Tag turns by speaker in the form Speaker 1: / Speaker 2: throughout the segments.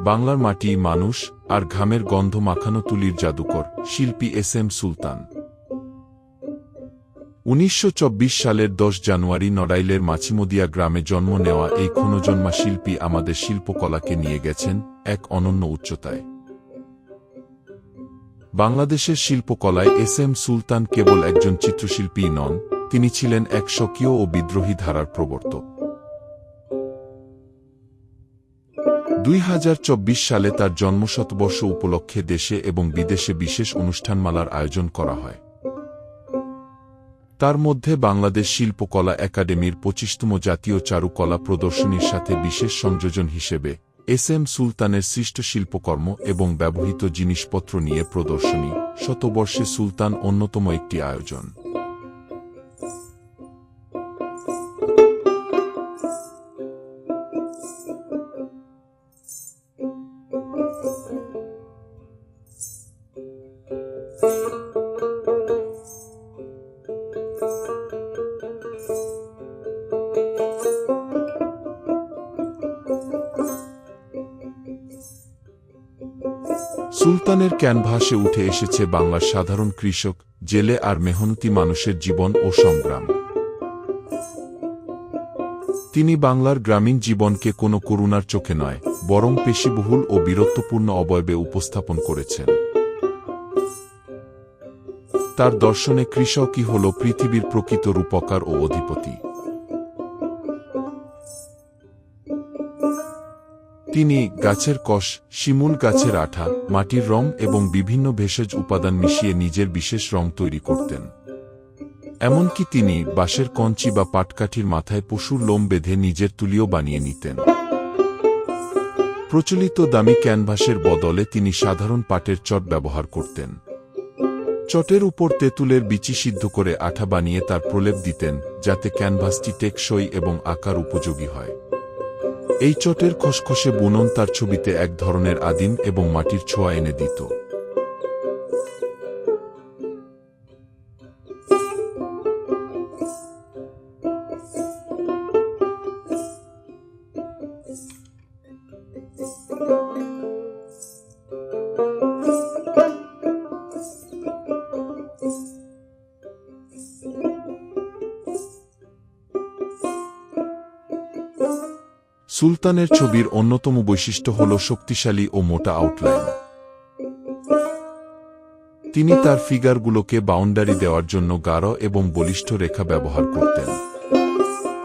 Speaker 1: বাংলার মাটি, মানুষ আর ঘামের গন্ধ মাখানো তুলির জাদুকর শিল্পী এস.এম. সুলতান। ১৯২৪ সালের ১০ জানুয়ারি নড়াইলের মাছিমদিয়া গ্রামে জন্ম নেওয়া এই ক্ষণজন্মা শিল্পী আমাদের শিল্পকলাকে নিয়ে গেছেন এক অনন্য উচ্চতায়। বাংলাদেশের শিল্পকলায় এস.এম. সুলতান কেবল একজন চিত্রশিল্পীই নন, তিনি ছিলেন এক স্বকীয় ও বিদ্রোহী ধারার প্রবর্তক। ২০২৪ সালে তার জন্মশতবর্ষ উপলক্ষে দেশে এবং বিদেশে বিশেষ অনুষ্ঠানমালার আয়োজন করা হয়। তার মধ্যে বাংলাদেশ শিল্পকলা একাডেমির ২৫তম জাতীয় চারুকলা প্রদর্শনীর সাথে বিশেষ সংযোজন হিসেবে এস.এম. সুলতানের সৃষ্ট শিল্পকর্ম এবং ব্যবহৃত জিনিসপত্র নিয়ে প্রদর্শনী, শতবর্ষে সুলতান অন্যতম একটি আয়োজন। সুলতানের ক্যানভাসে উঠে এসেছে বাংলার সাধারণ কৃষক, জেলে আর মেহনতি মানুষের জীবন ও সংগ্রাম। তিনি বাংলার গ্রামীণ জীবনকে কোনো করুণার চোখে নয়, বরং পেশিবহুল ও বীরত্বপূর্ণ অবয়বে উপস্থাপন করেছেন। তার দর্শনে কৃষকই হল পৃথিবীর প্রকৃত রূপকার ও অধিপতি। তিনি গাছের কষ, শিমুল গাছের আঠা, মাটির রং এবং বিভিন্ন ভেষজ উপাদান মিশিয়ে নিজের বিশেষ রং তৈরি করতেন। এমনকি তিনি বাঁশের কঞ্চি বা পাটকাঠির মাথায় পশুর লোম বেঁধে নিজের তুলিও বানিয়ে নিতেন। প্রচলিত দামি ক্যানভাসের বদলে তিনি সাধারণ পাটের চট ব্যবহার করতেন। চটের উপর তেঁতুলের বিচি সিদ্ধ করে আঠা বানিয়ে তার প্রলেপ দিতেন, যাতে ক্যানভাসটি টেকসই এবং আকার উপযোগী হয়। এই চটের খসখসে বুনন তার ছবিতে এক ধরনের আদিম এবং মাটির ছোঁয়া এনে দিত। সুলতানের ছবির অন্যতম বৈশিষ্ট্য হল শক্তিশালী ও মোটা আউটলাইন। তিনি তার ফিগারগুলোকে বাউন্ডারি দেওয়ার জন্য গাঢ় এবং বলিষ্ঠ রেখা ব্যবহার করতেন।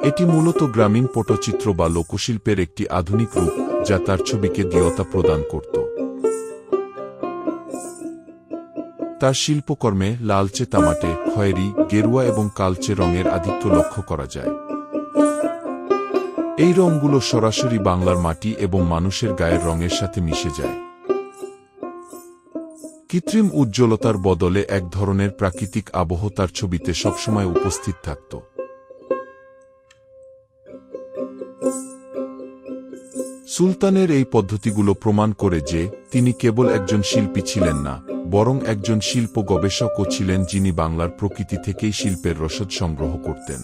Speaker 1: এটি মূলত গ্রামীণ পটচিত্র বা লোকশিল্পের একটি আধুনিক রূপ, যা তার ছবিকে দৃঢ়তা প্রদান করত। তার শিল্পকর্মে লালচে, তামাটে, খয়েরি, গেরুয়া এবং কালচে রঙের আধিক্য লক্ষ্য করা যায়। এই রঙগুলো সরাসরি বাংলার মাটি এবং মানুষের গায়ের রঙের সাথে মিশে যায়। কৃত্রিম উজ্জ্বলতার বদলে এক ধরনের প্রাকৃতিক আবহ তার ছবিতে সবসময় উপস্থিত থাকত। সুলতানের এই পদ্ধতিগুলো প্রমাণ করে যে তিনি কেবল একজন শিল্পী ছিলেন না, বরং একজন শিল্প গবেষকও ছিলেন, যিনি বাংলার প্রকৃতি থেকেই শিল্পের রসদ সংগ্রহ করতেন।